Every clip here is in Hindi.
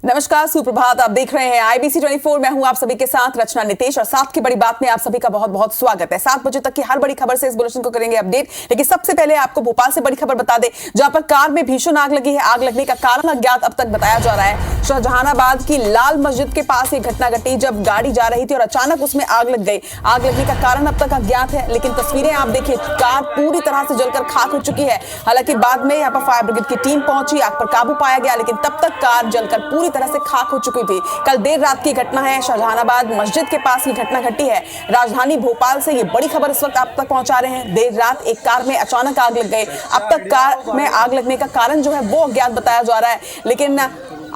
नमस्कार, सुप्रभात। आप देख रहे हैं IBC 24। मैं हूं आप सभी के साथ रचना नितेश और साथ की बड़ी बात में आप सभी का बहुत बहुत स्वागत है। 7 बजे तक की हर बड़ी खबर से इस बुलेटिन को करेंगे अपडेट, लेकिन सबसे पहले आपको भोपाल से बड़ी खबर बता दें, जहां पर कार में भीषण आग लगी है। आग लगने का कारण अज्ञात अब तक बताया जा रहा है। शाहजहानाबाद की लाल मस्जिद के पास ये घटना घटी, जब गाड़ी जा रही थी और अचानक उसमें आग लग गई। आग लगने का कारण अब तक अज्ञात है, लेकिन तस्वीरें आप देखिए, कार पूरी तरह से जलकर खाक हो चुकी है। हालांकि बाद में यहाँ पर फायर ब्रिगेड की टीम पहुंची, आग पर काबू पाया गया, लेकिन तब तक कार जलकर पूरी तरह से खाक हो चुकी थी। कल देर रात की घटना है, शाहजहानाबाद मस्जिद के पास ये घटना घटी है। राजधानी भोपाल से ये बड़ी खबर इस वक्त आप तक पहुंचा रहे हैं। देर रात एक कार में अचानक आग लग गई। अब तक कार में आग लगने का कारण जो है वो अज्ञात बताया जा रहा है, लेकिन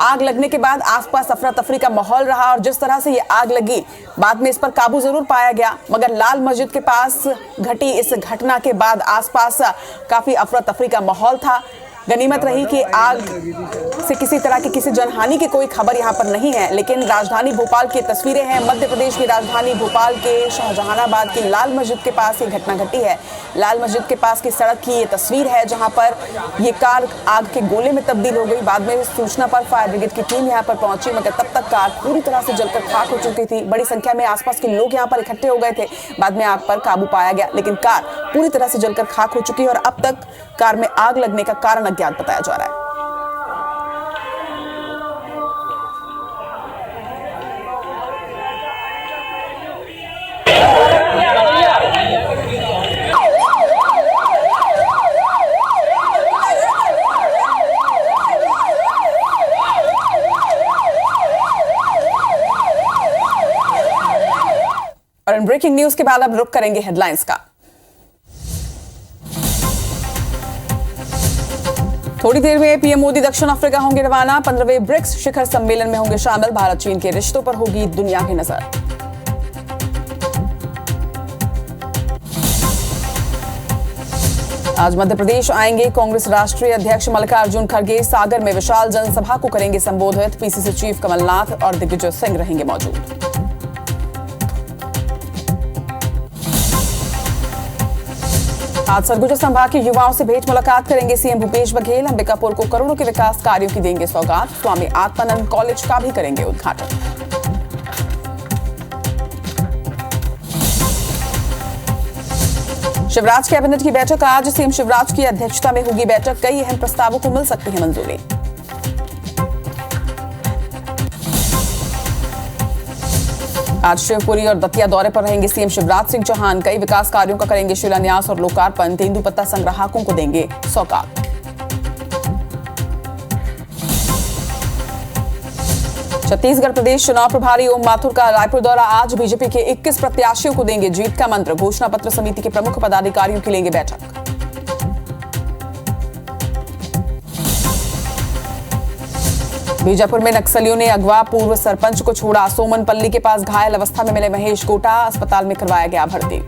आग लगने के बाद आसपास अफरा तफरी का माहौल रहा और जिस तरह से ये आग लगी, बाद में इस पर काबू जरूर पाया गया, मगर लाल मस्जिद के पास घटी इस घटना के बाद आसपास काफी अफरा तफरी का माहौल था। गनीमत रही कि आग से किसी तरह की किसी जनहानि की कोई खबर यहां पर नहीं है, लेकिन राजधानी भोपाल की तस्वीरें हैं। मध्य प्रदेश की राजधानी भोपाल के शाहजहानाबाद की लाल मस्जिद के पास ये घटना घटी है। लाल मस्जिद के पास की सड़क की ये तस्वीर है, जहां पर ये कार आग के गोले में तब्दील हो गई। बाद में सूचना पर फायर ब्रिगेड की टीम यहां पर पहुंची, मगर तब तक कार पूरी तरह से जलकर खाक हो चुकी थी। बड़ी संख्या में आसपास के लोग यहां पर इकट्ठे हो गए थे। बाद में आग पर काबू पाया गया, लेकिन कार पूरी तरह से जलकर खाक हो चुकी है और अब तक कार में आग लगने का कारण अज्ञात बताया जा रहा है। और इन ब्रेकिंग न्यूज के बाद अब रुक करेंगे हेडलाइंस का। थोड़ी देर में पीएम मोदी दक्षिण अफ्रीका होंगे रवाना। 15वें ब्रिक्स शिखर सम्मेलन में होंगे शामिल। भारत चीन के रिश्तों पर होगी दुनिया की नजर। आज मध्य प्रदेश आएंगे कांग्रेस राष्ट्रीय अध्यक्ष मल्लिकार्जुन खड़गे। सागर में विशाल जनसभा को करेंगे संबोधित। पीसीसी चीफ कमलनाथ और दिग्विजय सिंह रहेंगे मौजूद। आज सरगुजा संभाग के युवाओं से भेंट मुलाकात करेंगे सीएम भूपेश बघेल। अंबिकापुर को करोड़ों के विकास कार्यों की देंगे सौगात। स्वामी आत्मानंद कॉलेज का भी करेंगे उद्घाटन। शिवराज कैबिनेट की बैठक आज। सीएम शिवराज की अध्यक्षता में होगी बैठक। कई अहम प्रस्तावों को मिल सकती है मंजूरी। आज शिवपुरी और दतिया दौरे पर रहेंगे सीएम शिवराज सिंह चौहान। कई विकास कार्यों का करेंगे शिलान्यास और लोकार्पण। तेंदुपत्ता संग्राहकों को देंगे सौगात। छत्तीसगढ़ प्रदेश चुनाव प्रभारी ओम माथुर का रायपुर दौरा आज। बीजेपी के 21 प्रत्याशियों को देंगे जीत का मंत्र। घोषणा पत्र समिति के प्रमुख पदाधिकारियों की लेंगे बैठक। बीजापुर में नक्सलियों ने अगवा पूर्व सरपंच को छोड़ा। सोमनपल्ली के पास घायल अवस्था में मिले महेश कोटा। अस्पताल में करवाया गया भर्ती।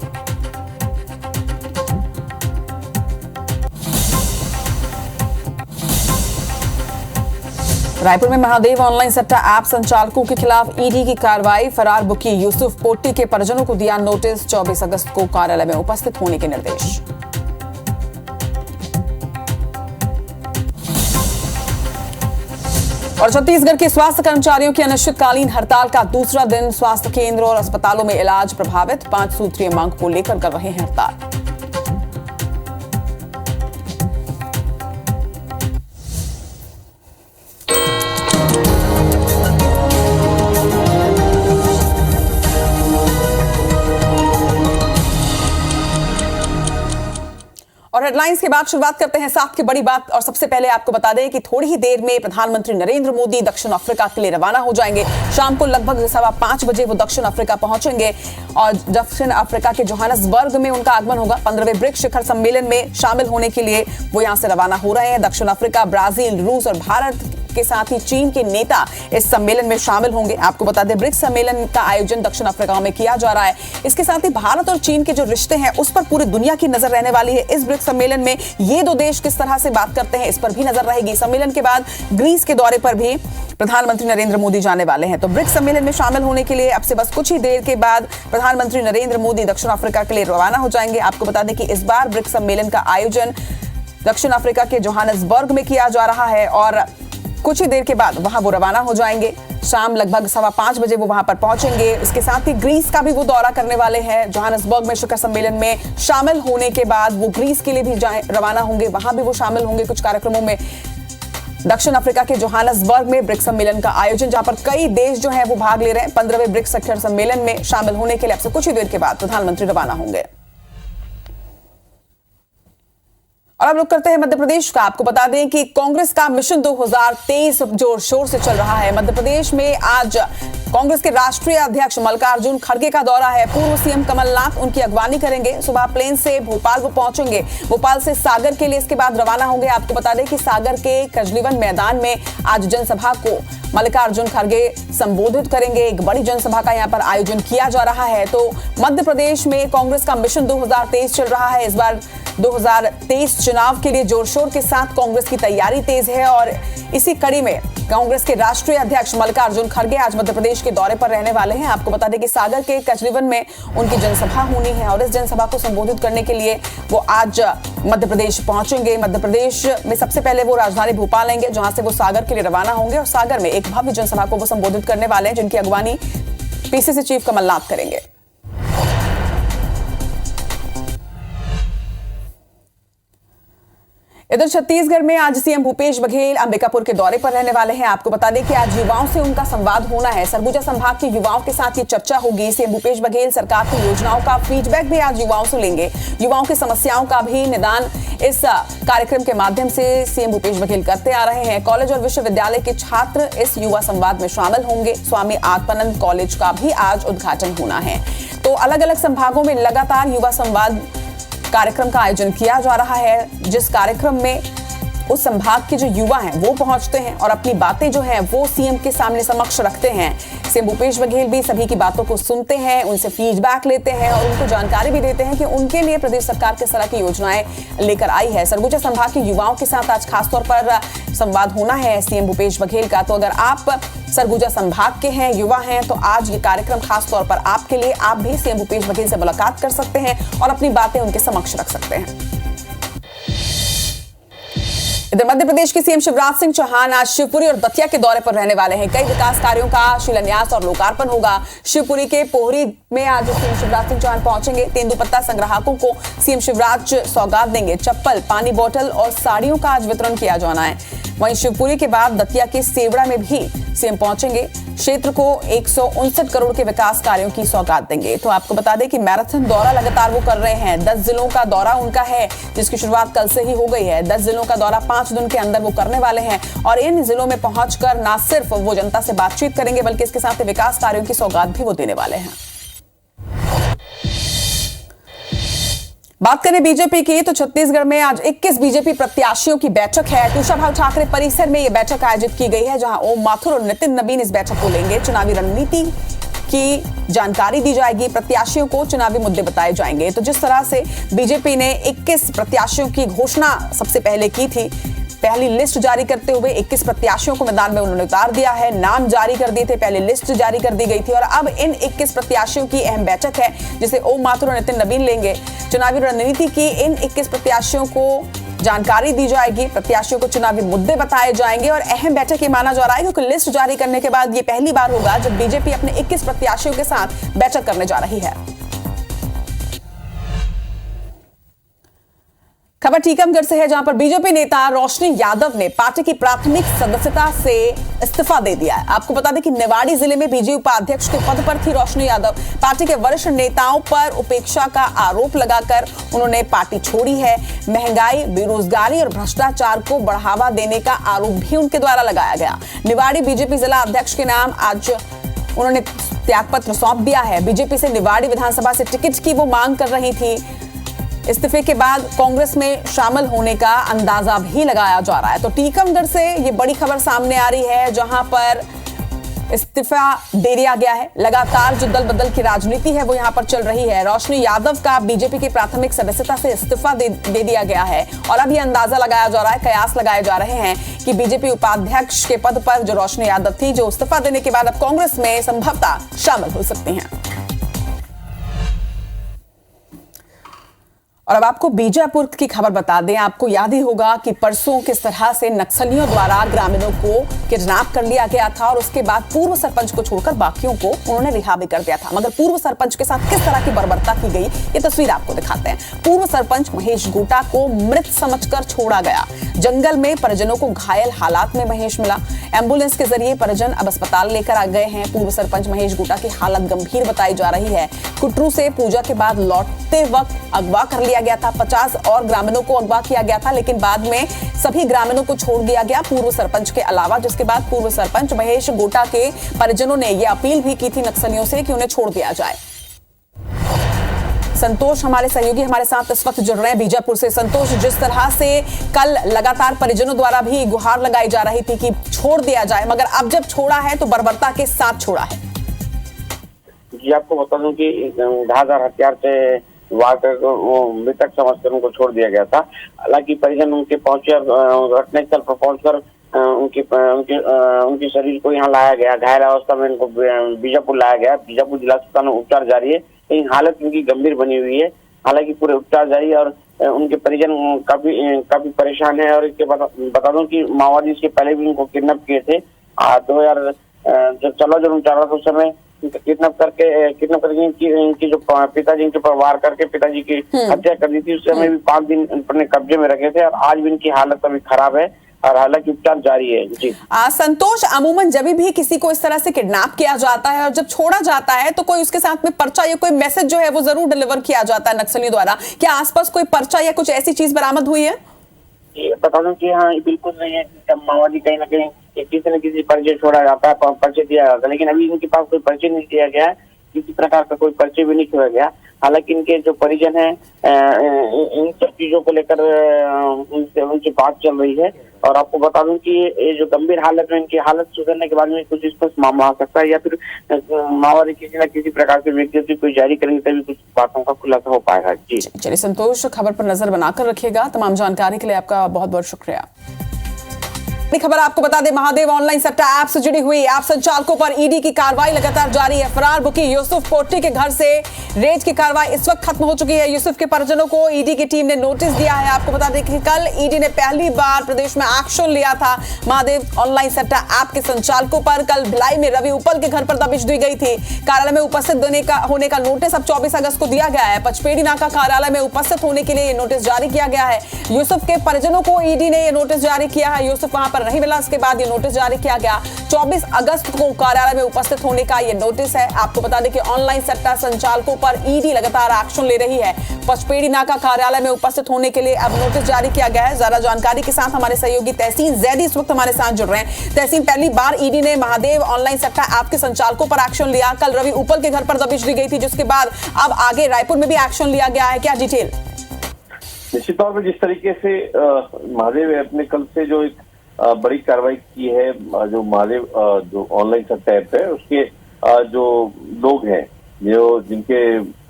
रायपुर में महादेव ऑनलाइन सट्टा ऐप संचालकों के खिलाफ ईडी की कार्रवाई। फरार बुकी यूसुफ पोट्टी के परिजनों को दिया नोटिस। 24 अगस्त को कार्यालय में उपस्थित होने के निर्देश। और छत्तीसगढ़ के स्वास्थ्य कर्मचारियों की अनिश्चितकालीन हड़ताल का दूसरा दिन। स्वास्थ्य केंद्र और अस्पतालों में इलाज प्रभावित। 5 सूत्रीय मांग को लेकर कर रहे हैं हड़ताल। और हेडलाइंस के बाद शुरुआत करते हैं साथ की बड़ी बात। और सबसे पहले आपको बता दें कि थोड़ी ही देर में प्रधानमंत्री नरेंद्र मोदी दक्षिण अफ्रीका के लिए रवाना हो जाएंगे। शाम को लगभग 5:15 बजे वो दक्षिण अफ्रीका पहुंचेंगे और दक्षिण अफ्रीका के जोहानसबर्ग में उनका आगमन होगा। 15वें ब्रिक्स शिखर सम्मेलन में शामिल होने के लिए वो यहां से रवाना हो रहे हैं। दक्षिण अफ्रीका, ब्राजील, रूस और भारत के साथ ही चीन के नेता इस सम्मेलन में शामिल होंगे। आपको बता दें, ब्रिक्स सम्मेलन का आयोजन दक्षिण अफ्रीका में किया जा रहा है। इसके साथ ही भारत और चीन के जो रिश्ते हैं उस पर पूरी दुनिया की नजर रहने वाली है। इस ब्रिक्स सम्मेलन में ये दो देश किस तरह से बात करते हैं, इस पर भी नजर रहेगी। सम्मेलन के बाद ग्रीस के दौरे पर भी प्रधानमंत्री नरेंद्र मोदी जाने वाले हैं। तो ब्रिक्स सम्मेलन में शामिल होने के लिए अब से बस कुछ ही देर के बाद प्रधानमंत्री नरेंद्र मोदी दक्षिण अफ्रीका के लिए रवाना हो जाएंगे। आपको बता दें कि इस बार ब्रिक्स सम्मेलन का आयोजन दक्षिण अफ्रीका के जोहानसबर्ग में किया जा रहा है और कुछ ही देर के बाद वहां वो रवाना हो जाएंगे। शाम लगभग 5:15 बजे वो वहां पर पहुंचेंगे। इसके साथ ही ग्रीस का भी वो दौरा करने वाले हैं। जोहानिसबर्ग में शिखर सम्मेलन में शामिल होने के बाद वो ग्रीस के लिए भी रवाना होंगे, वहां भी वो शामिल होंगे कुछ कार्यक्रमों में। दक्षिण अफ्रीका के जोहानिसबर्ग में ब्रिक्स सम्मेलन का आयोजन, जहां पर कई देश जो है वो भाग ले रहे हैं। 15वें ब्रिक्स शिखर सम्मेलन में शामिल होने के लिए अब से कुछ ही देर के बाद प्रधानमंत्री रवाना होंगे। और अब लोग करते हैं मध्य प्रदेश का। आपको बता दें कि कांग्रेस का मिशन 2023 जोर शोर से चल रहा है। मध्य प्रदेश में आज कांग्रेस के राष्ट्रीय अध्यक्ष मल्लिकार्जुन खड़गे का दौरा है। पूर्व सीएम कमलनाथ उनकी अगवानी करेंगे। सुबह प्लेन से भोपाल वो पहुंचेंगे, भोपाल से सागर के लिए इसके बाद रवाना होंगे। आपको बता दें कि सागर के कजलीवन मैदान में आज जनसभा को मल्लिकार्जुन खड़गे संबोधित करेंगे। एक बड़ी जनसभा का यहां पर आयोजन किया जा रहा है। तो मध्य प्रदेश में कांग्रेस का मिशन 2023 चल रहा है। इस बार 2023 चुनाव के लिए जोर शोर के साथ कांग्रेस की तैयारी तेज है और इसी कड़ी में कांग्रेस के राष्ट्रीय अध्यक्ष मल्लिकार्जुन खड़गे आज मध्य प्रदेश के दौरे पर रहने वाले हैं। आपको बता दें कि सागर के कचरीवन में उनकी जनसभा होनी है और इस जनसभा को संबोधित करने के लिए वो आज मध्य प्रदेश पहुंचेंगे। मध्य प्रदेश में सबसे पहले वो राजधानी भोपाल आएंगे, जहां से वो सागर के लिए रवाना होंगे और सागर में एक भव्य जनसभा को वो संबोधित करने वाले हैं, जिनकी अगवानी पीसीसी चीफ कमलनाथ करेंगे। इधर छत्तीसगढ़ में आज सीएम भूपेश बघेल अंबिकापुर के दौरे पर रहने वाले हैं। आपको बता दें कि आज युवाओं से उनका संवाद होना है। सरगुजा संभाग के युवाओं के साथ ये चर्चा होगी। सीएम भूपेश बघेल सरकार की योजनाओं का फीडबैक भी आज युवाओं से लेंगे। युवाओं की समस्याओं का भी निदान इस कार्यक्रम के माध्यम से सीएम भूपेश बघेल करते आ रहे हैं। कॉलेज और विश्वविद्यालय के छात्र इस युवा संवाद में शामिल होंगे। स्वामी आत्मानंद कॉलेज का भी आज उद्घाटन होना है। तो अलग अलग संभागों में लगातार युवा संवाद कार्यक्रम का आयोजन किया जा रहा है, जिस कार्यक्रम में उस संभाग के जो युवा हैं वो पहुंचते हैं और अपनी बातें जो हैं वो सीएम के सामने समक्ष रखते हैं। सीएम भूपेश बघेल भी सभी की बातों को सुनते हैं, उनसे फीडबैक लेते हैं और उनको जानकारी भी देते हैं कि उनके लिए प्रदेश सरकार किस तरह की योजनाएं लेकर आई है। सरगुजा संभाग के युवाओं के साथ आज खासतौर पर संवाद होना है सीएम भूपेश बघेल का। तो अगर आप सरगुजा संभाग के हैं, युवा हैं, तो आज ये कार्यक्रम खास तौर पर आपके लिए। आप भी सीएम भूपेश बघेल से मुलाकात कर सकते हैं और अपनी बातें उनके समक्ष रख सकते हैं। इधर मध्य प्रदेश के सीएम शिवराज सिंह चौहान आज शिवपुरी और दतिया के दौरे पर रहने वाले हैं। कई विकास कार्यों का शिलान्यास और लोकार्पण होगा। शिवपुरी के पोहरी में आज सीएम शिवराज सिंह चौहान पहुंचेंगे। तेंदुपत्ता संग्राहकों को सीएम शिवराज सौगात देंगे। चप्पल, पानी बोतल और साड़ियों का आज वितरण किया जाना है। वहीं शिवपुरी के बाद दतिया के सेवड़ा में भी सीएम पहुंचेंगे। क्षेत्र को 159 करोड़ के विकास कार्यों की सौगात देंगे। तो आपको बता दें कि मैराथन दौरा लगातार वो कर रहे हैं। 10 जिलों का दौरा उनका है, जिसकी शुरुआत कल से ही हो गई है। 10 जिलों का दौरा 5 दिन के अंदर वो करने वाले हैं और इन जिलों में पहुंचकर न सिर्फ वो जनता से बातचीत करेंगे, बल्कि इसके साथ विकास कार्यों की सौगात भी वो देने वाले हैं। बात करें बीजेपी की, तो छत्तीसगढ़ में आज 21 बीजेपी प्रत्याशियों की बैठक है। कुशाभाऊ ठाकरे परिसर में यह बैठक आयोजित की गई है, जहां ओम माथुर और नितिन नवीन इस बैठक को लेंगे। चुनावी रणनीति की जानकारी दी जाएगी, प्रत्याशियों को चुनावी मुद्दे बताए जाएंगे। तो जिस तरह से बीजेपी ने 21 प्रत्याशियों की घोषणा सबसे पहले की थी, पहली लिस्ट जारी करते हुए 21 प्रत्याशियों को मैदान में उन्होंने उतार दिया है। नाम जारी कर दिए थे, पहले लिस्ट जारी कर दी गई थी और अब इन 21 प्रत्याशियों की अहम बैठक है, जिसे ओम माथुर और नितिन नवीन लेंगे। चुनावी रणनीति की इन 21 प्रत्याशियों को जानकारी दी जाएगी, प्रत्याशियों को चुनावी मुद्दे बताए जाएंगे और अहम बैठक ये माना जा रहा है क्योंकि लिस्ट जारी करने के बाद ये पहली बार होगा जब बीजेपी अपने 21 प्रत्याशियों के साथ बैठक करने जा रही है। खबर टीकमगढ़ से है, जहां पर बीजेपी नेता रोशनी यादव ने पार्टी की प्राथमिक सदस्यता से इस्तीफा दे दिया है। आपको बता दें कि निवाड़ी जिले में बीजेपी उपाध्यक्ष के पद पर थी रोशनी यादव। पार्टी के वरिष्ठ नेताओं पर उपेक्षा का आरोप लगाकर उन्होंने पार्टी छोड़ी है। महंगाई, बेरोजगारी और भ्रष्टाचार को बढ़ावा देने का आरोप भी उनके द्वारा लगाया गया। निवाड़ी बीजेपी जिला अध्यक्ष के नाम आज उन्होंने त्यागपत्र सौंप दिया है। बीजेपी से निवाड़ी विधानसभा से टिकट की वो मांग कर रही थी। इस्तीफे के बाद कांग्रेस में शामिल होने का अंदाजा भी लगाया जा रहा है। तो टीकमगढ़ से ये बड़ी खबर सामने आ रही है, जहां पर इस्तीफा दे दिया गया है। लगातार जो दल बदल की राजनीति है वो यहां पर चल रही है। रोशनी यादव का बीजेपी की प्राथमिक सदस्यता से इस्तीफा दे दिया गया है और अब ये अंदाजा लगाया जा रहा है, कयास लगाए जा रहे हैं कि बीजेपी उपाध्यक्ष के पद पर जो रोशनी यादव थी, जो इस्तीफा देने के बाद अब कांग्रेस में संभवतः शामिल हो सकती हैं। और अब आपको बीजापुर की खबर बता दें। आपको याद ही होगा कि परसों किस तरह से नक्सलियों द्वारा ग्रामीणों को किडनैप कर लिया गया था और उसके बाद पूर्व सरपंच को छोड़कर बाकियों को उन्होंने रिहा भी कर दिया था। मगर पूर्व सरपंच के साथ किस तरह की बर्बरता की गई, ये तस्वीर आपको दिखाते हैं। पूर्व सरपंच महेश गोटा को मृत समझकर छोड़ा गया। जंगल में परिजनों को घायल हालात में महेश मिला। एम्बुलेंस के जरिए परिजन अब अस्पताल लेकर आ गए हैं। पूर्व सरपंच महेश गोटा की हालत गंभीर बताई जा रही है। कुटरू से पूजा के बाद लौटते वक्त अगवा कर लिया गया था। 50 और ग्रामीणों को अगवा किया गया था, लेकिन बाद में सभी ग्रामीणों को छोड़ दिया गया पूर्व सरपंच के अलावा, जिसके बाद पूर्व सरपंच महेश गोटा के परिजनों ने यह अपील भी की थी नक्सलियों से कि उन्हें छोड़ दिया जाए। संतोष हमारे सहयोगी हमारे साथ इस वक्त जुड़ रहे हैं बीजापुर से। संतोष, जिस तरह से कल लगातार परिजनों द्वारा भी गुहार लगाई जा रही थी कि छोड़ दिया जाए, मगर अब जब छोड़ा है तो बर्बरता के साथ छोड़ा है। जी, आपको बता दूं कि धारदार हथियार से वार कर मृतक समझकर उनको छोड़ दिया गया था। हालांकि परिजन उनके पहुंचे और घटनास्थल पर पहुंचकर उनके शरीर को यहाँ लाया गया। घायल अवस्था में इनको बीजापुर लाया गया। बीजापुर जिला अस्पताल में उपचार जारी है, लेकिन हालत उनकी गंभीर बनी हुई है। हालांकि पूरे उपचार जारी है और उनके परिजन काफी परेशान है। और इसके बता दूं कि माओवादी इसके पहले भी उनको किडनैप किए थे। 2000 जब 14 उस समय किडनैप करके इनकी जो पिताजी इनके ऊपर वार करके पिताजी की हत्या कर दी थी। उस समय भी 5 दिन अपने कब्जे में रखे थे और आज भी इनकी हालत अभी खराब है और हालांकि उपचार जारी है। जी संतोष, अमूमन जब भी किसी को इस तरह से किडनैप किया जाता है और जब छोड़ा जाता है तो कोई उसके साथ में पर्चा या कोई मैसेज जो है वो जरूर डिलीवर किया जाता है नक्सलियों द्वारा। क्या आसपास कोई पर्चा या कुछ ऐसी चीज बरामद हुई है? बता दूं कि हाँ, बिल्कुल नहीं है। माओवादी कहीं ना कहीं किसी न किसी परिचय छोड़ा जाता है, परिचय दिया जाता है, लेकिन अभी इनके पास कोई परिचय नहीं दिया गया है। किसी प्रकार का कोई परिचय भी नहीं छोड़ा गया। हालांकि इनके जो परिजन हैं इन सब चीजों को लेकर उनसे बात चल रही है। और आपको बता दूं कि ये जो गंभीर हालत में इनकी हालत सुधरने के बाद में कुछ स्पष्ट मामला आ सकता है या फिर माओवादी किसी न किसी प्रकार से विज्ञप्ति कोई जारी करेंगे तभी कुछ बातों का खुलासा हो पाएगा। जी चलिए संतोष, खबर पर नजर बनाकर रखिएगा। तमाम जानकारी के लिए आपका बहुत बहुत शुक्रिया। खबर आपको बता दें, महादेव ऑनलाइन सट्टा ऐप से जुड़ी हुई ऐप संचालकों पर ईडी की कार्रवाई लगातार जारी है। फरार बुकी यूसुफ पोट्टी के घर से रेड की कार्रवाई इस वक्त खत्म हो चुकी है। यूसुफ के परिजनों को ईडी की टीम ने नोटिस दिया है। आपको बता दें कि कल ईडी ने पहली बार प्रदेश में एक्शन लिया था महादेव ऑनलाइन सट्टा ऐप के संचालकों पर। कल भिलाई में रवि उपल के घर पर दबिश दी गई थी। कार्यालय में उपस्थित होने का नोटिस अब 24 अगस्त को दिया गया है। पचपेड़ी नाका कार्यालय में उपस्थित होने के लिए नोटिस जारी किया गया है। यूसुफ के परिजनों को ईडी ने नोटिस जारी किया है। यूसुफ वहां पर नहीं मिला, इसके बाद ये नोटिस जारी किया गया। 24 अगस्त को कार्यालय में उपस्थित होने का ये नोटिस है। आपको बता दें कि ऑनलाइन सट्टा संचालकों पर ईडी लगातार एक्शन ले रही है। पचपेड़ी नाका कार्यालय में उपस्थित होने के लिए अब नोटिस जारी किया गया है। ज्यादा जानकारी के साथ हमारे सहयोगी तहसीन जैदी इस वक्त हमारे साथ जुड़ रहे हैं। तहसीन, पहली बार ईडी ने महादेव ऑनलाइन सट्टा ऐप के संचालकों पर एक्शन लिया। कल रवि उपल के घर पर दबिश दी गई थी, जिसके बाद अब आगे रायपुर में भी एक्शन लिया गया है। क्या डिटेल? निश्चित तौर पर जिस तरीके से महादेव ऐप ने कल से जो एक बड़ी कार्रवाई की है, जो महादेव जो ऑनलाइन सट्टा ऐप है उसके जो लोग हैं जो जिनके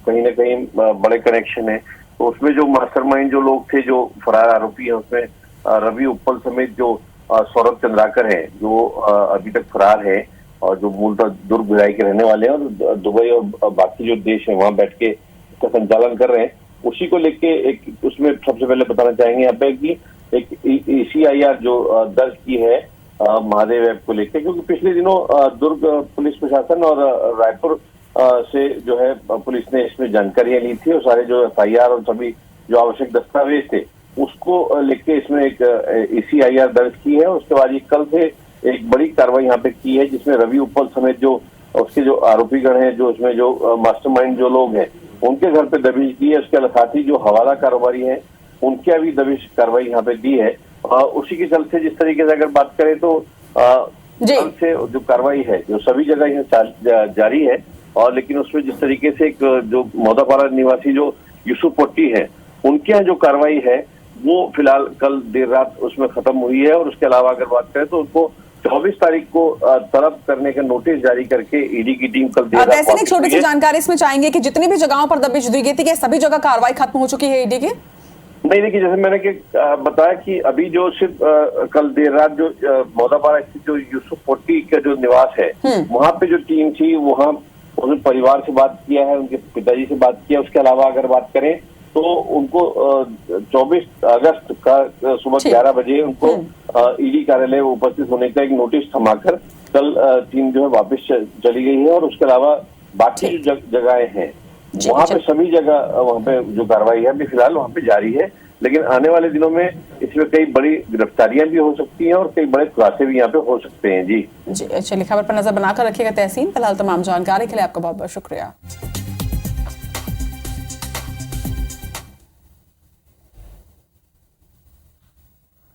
कहीं ना कहीं बड़े कनेक्शन है, तो उसमें जो मास्टरमाइंड जो लोग थे, जो फरार आरोपी है, उसमें रवि उपल समेत जो सौरभ चंद्राकर है जो अभी तक फरार है और जो मूलतः दुर्ग भिलाई के रहने वाले हैं और दुबई और बाकी जो देश है वहां बैठ के इसका संचालन कर रहे हैं, उसी को लेके एक उसमें सबसे पहले बताना चाहेंगे यहाँ पे कि एक ECIR जो दर्ज की है महादेव ऐप को लेकर, क्योंकि पिछले दिनों दुर्ग पुलिस प्रशासन और रायपुर से जो है पुलिस ने इसमें जानकारियां ली थी और सारे जो FIR और सभी जो आवश्यक दस्तावेज थे उसको लेके इसमें एक ECIR दर्ज की है। उसके बाद ये कल से एक बड़ी कार्रवाई यहाँ पे की है, जिसमें रवि उपल समेत जो उसके जो आरोपीगण हैं, जो उसमें जो मास्टरमाइंड जो लोग हैं, उनके घर पे दबिश दी है। उसके साथ ही जो हवाला कारोबारी है उनके अभी दबिश कार्रवाई यहाँ पे दी है। उसी के चलते जिस तरीके से अगर बात करें तो कल से जो कार्रवाई है जो सभी जगह यहाँ जारी है, और लेकिन उसमें जिस तरीके से एक जो मौदापाड़ा निवासी जो यूसुफ पोट्टी है उनके यहाँ जो कार्रवाई है वो फिलहाल कल देर रात उसमें खत्म हुई है। और उसके अलावा अगर बात करें तो उनको 24 तारीख को तलब करने का नोटिस जारी करके ईडी की टीम कल देर रात एक छोटी सी जानकारी इसमें चाहेंगे कि जितनी भी जगहों पर दबिश दी गई थी, सभी जगह कार्रवाई खत्म हो चुकी है ईडी की? नहीं, देखिए जैसे मैंने बताया कि अभी जो सिर्फ कल देर रात जो मौदापाड़ा स्थित जो यूसुफ पोट्टी का जो निवास है वहां पे जो टीम थी वहां उन्होंने परिवार से बात किया है, उनके पिताजी से बात किया। उसके अलावा अगर बात करें तो उनको 24 अगस्त का सुबह 11 बजे उनको ईडी कार्यालय उपस्थित होने का एक नोटिस थमाकर कल टीम जो है वापस चली गई है। और उसके अलावा बाकी जो जगहें हैं वहाँ पे सभी जगह वहाँ पे जो कार्रवाई है अभी फिलहाल वहाँ पे जारी है, लेकिन आने वाले दिनों में इसमें कई बड़ी गिरफ्तारियां भी हो सकती हैं और कई बड़े खुलासे भी यहाँ पे हो सकते हैं। जी चलिए, खबर पर नजर बनाकर रखिएगा तहसीन। फिलहाल तमाम जानकारी के लिए आपका बहुत बहुत शुक्रिया।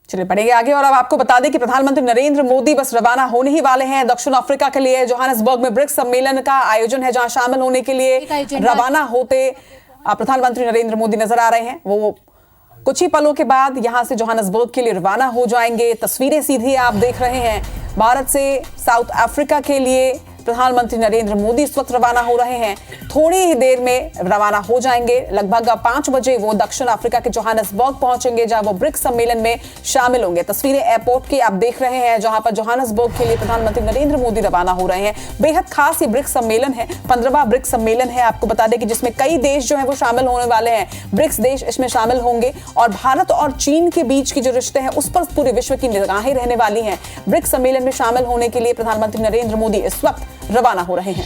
चलिए बढ़ेंगे आगे और अब आपको बता दें कि प्रधानमंत्री नरेंद्र मोदी बस रवाना होने ही वाले हैं दक्षिण अफ्रीका के लिए। जोहान्सबर्ग में ब्रिक्स सम्मेलन का आयोजन है, जहां शामिल होने के लिए रवाना होते प्रधानमंत्री नरेंद्र मोदी नजर आ रहे हैं। वो कुछ ही पलों के बाद यहां से जोहान्सबर्ग के लिए रवाना हो जाएंगे। तस्वीरें सीधी आप देख रहे हैं भारत से साउथ अफ्रीका के लिए प्रधानमंत्री नरेंद्र मोदी इस वक्त रवाना हो रहे हैं। थोड़ी ही देर में रवाना हो जाएंगे। लगभग 5 बजे वो दक्षिण अफ्रीका के जोहान्सबर्ग पहुंचेंगे, जहां वो ब्रिक्स सम्मेलन में शामिल होंगे। तस्वीरें एयरपोर्ट की आप देख रहे हैं, जहां पर जोहान्सबर्ग के लिए प्रधानमंत्री नरेंद्र मोदी रवाना हो रहे हैं। बेहद खास ये ब्रिक्स सम्मेलन है, 15वां ब्रिक्स सम्मेलन है। आपको बता दें कि जिसमें कई देश जो है वो शामिल होने वाले हैं। ब्रिक्स देश इसमें शामिल होंगे और भारत और चीन के बीच की जो रिश्ते हैं उस पर पूरे विश्व की निगाहें रहने वाली हैं। ब्रिक्स सम्मेलन में शामिल होने के लिए प्रधानमंत्री नरेंद्र मोदी इस वक्त रवाना हो रहे हैं।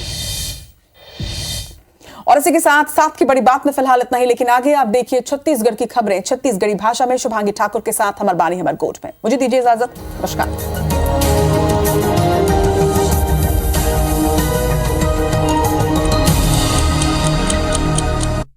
और इसी के साथ की बड़ी बात में फिलहाल इतना ही, लेकिन आगे आप देखिए छत्तीसगढ़ की खबरें छत्तीसगढ़ी भाषा में शुभांगी ठाकुर के साथ हमारे बानी हमारे गोट में। मुझे दीजिए इजाजत, नमस्कार।